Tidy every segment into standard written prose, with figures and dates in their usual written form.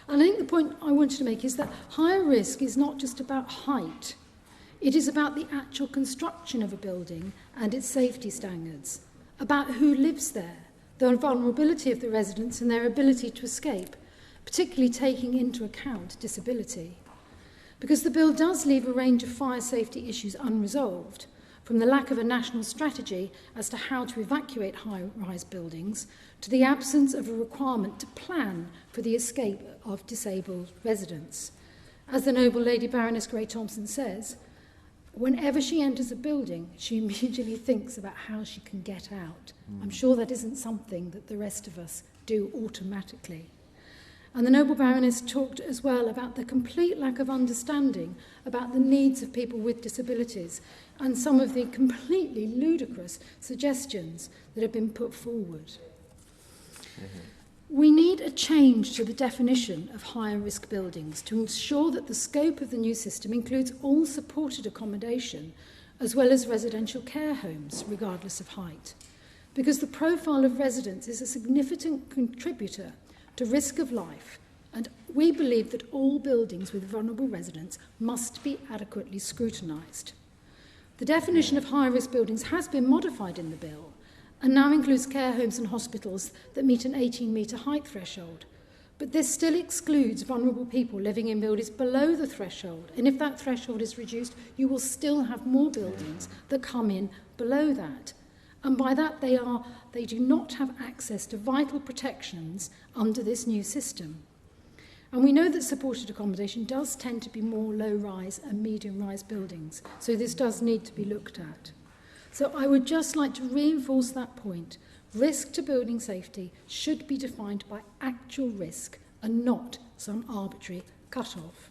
And I think the point I wanted to make is that higher risk is not just about height. It is about the actual construction of a building and its safety standards, about who lives there, the vulnerability of the residents and their ability to escape, particularly taking into account disability. Because the bill does leave a range of fire safety issues unresolved, from the lack of a national strategy as to how to evacuate high-rise buildings to the absence of a requirement to plan for the escape of disabled residents. As the noble Lady Baroness Grey-Thompson says, whenever she enters a building, she immediately thinks about how she can get out. I'm sure that isn't something that the rest of us do automatically. And the noble Baroness talked as well about the complete lack of understanding about the needs of people with disabilities and some of the completely ludicrous suggestions that have been put forward. We need a change to the definition of higher risk buildings to ensure that the scope of the new system includes all supported accommodation as well as residential care homes, regardless of height. Because the profile of residents is a significant contributor to risk of life, and we believe that all buildings with vulnerable residents must be adequately scrutinised. The definition of high-risk buildings has been modified in the bill and now includes care homes and hospitals that meet an 18-metre height threshold. But this still excludes vulnerable people living in buildings below the threshold, and if that threshold is reduced, you will still have more buildings that come in below that. And by that, they do not have access to vital protections under this new system. And we know that supported accommodation does tend to be more low-rise and medium-rise buildings, so this does need to be looked at. So I would just like to reinforce that point. Risk to building safety should be defined by actual risk and not some arbitrary cut-off.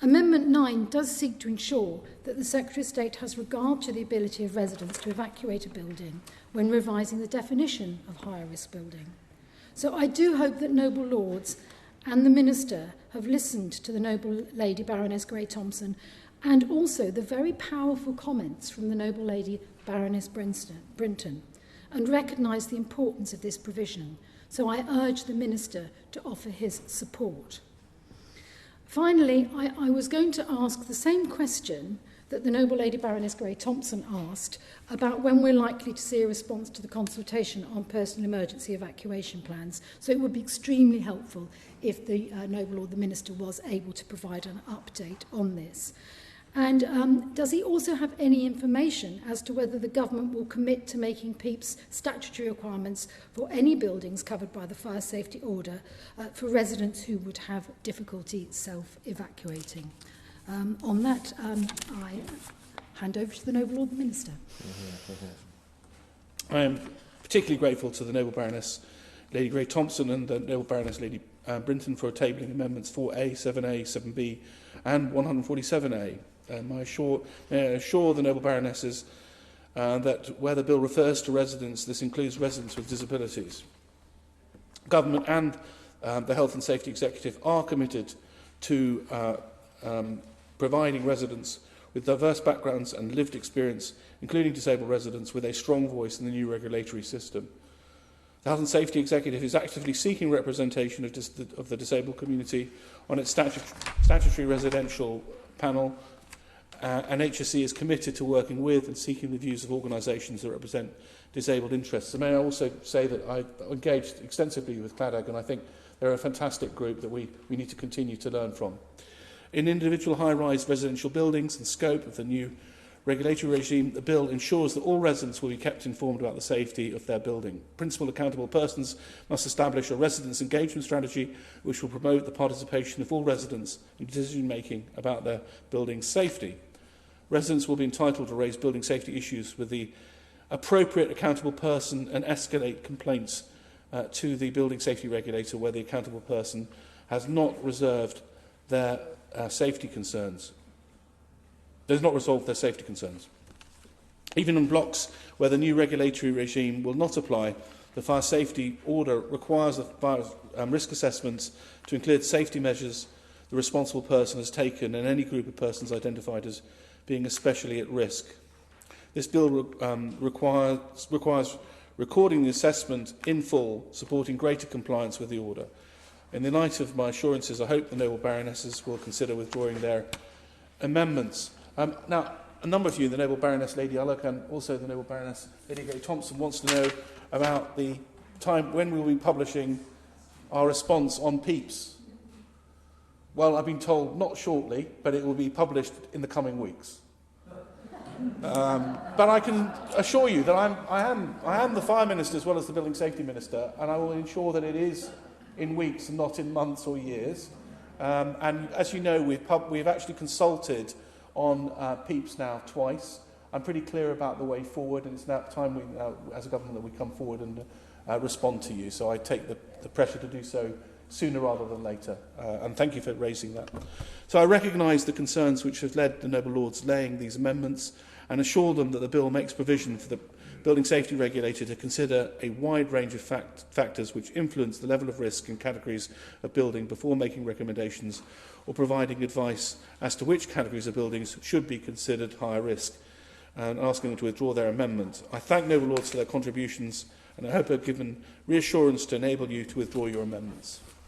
Amendment 9 does seek to ensure that the Secretary of State has regard to the ability of residents to evacuate a building when revising the definition of higher risk building. So I do hope that noble lords and the Minister have listened to the noble Lady Baroness Grey-Thompson and also the very powerful comments from the noble Lady Baroness Brinton and recognise the importance of this provision. So I urge the Minister to offer his support. Finally, I was going to ask the same question that the noble Lady Baroness Grey-Thompson asked about when we're likely to see a response to the consultation on personal emergency evacuation plans. So it would be extremely helpful if the noble Lord the Minister was able to provide an update on this. And does he also have any information as to whether the government will commit to making PEEP's statutory requirements for any buildings covered by the fire safety order for residents who would have difficulty self-evacuating? On that, I hand over to the noble Lord the Minister. I am particularly grateful to the noble Baroness Lady Grey-Thompson and the noble Baroness Lady Brinton for tabling amendments 4A, 7A, 7B and 147A. I assure the noble Baronesses that where the bill refers to residents, this includes residents with disabilities. Government and the Health and Safety Executive are committed to providing residents with diverse backgrounds and lived experience, including disabled residents, with a strong voice in the new regulatory system. The Health and Safety Executive is actively seeking representation of the disabled community on its statutory residential panel, and HSE is committed to working with and seeking the views of organisations that represent disabled interests. And may I also say that I've engaged extensively with CLADAG, and I think they're a fantastic group that we need to continue to learn from. In individual high-rise residential buildings and scope of the new regulatory regime, the bill ensures that all residents will be kept informed about the safety of their building. Principal accountable persons must establish a residents' engagement strategy which will promote the participation of all residents in decision-making about their building's safety. Residents will be entitled to raise building safety issues with the appropriate accountable person and escalate complaints to the building safety regulator where the accountable person has not resolved their safety concerns. Does not resolve their safety concerns. Even in blocks where the new regulatory regime will not apply, the fire safety order requires the fire risk assessments to include safety measures the responsible person has taken and any group of persons identified as being especially at risk. This bill requires recording the assessment in full, supporting greater compliance with the order. In the light of my assurances, I hope the noble baronesses will consider withdrawing their amendments. Now, a number of you, the noble Baroness Lady Ullock and also the noble Baroness Lady Gray-Thompson, wants to know about the time when we will be publishing our response on PEEPs. Well, I've been told not shortly, but it will be published in the coming weeks. But I can assure you that I am the Fire Minister as well as the Building Safety Minister, and I will ensure that it is in weeks and not in months or years. And as you know, we've actually consulted on PEEPs now twice. I'm pretty clear about the way forward, and it's now time we, as a government, that we come forward and respond to you. So I take the pressure to do so sooner rather than later. And thank you for raising that. So I recognise the concerns which have led the noble lords laying these amendments and assure them that the bill makes provision for the Building Safety Regulator to consider a wide range of factors which influence the level of risk in categories of building before making recommendations or providing advice as to which categories of buildings should be considered higher risk, and asking them to withdraw their amendment. I thank noble lords for their contributions, and I hope I've given reassurance to enable you to withdraw your amendments.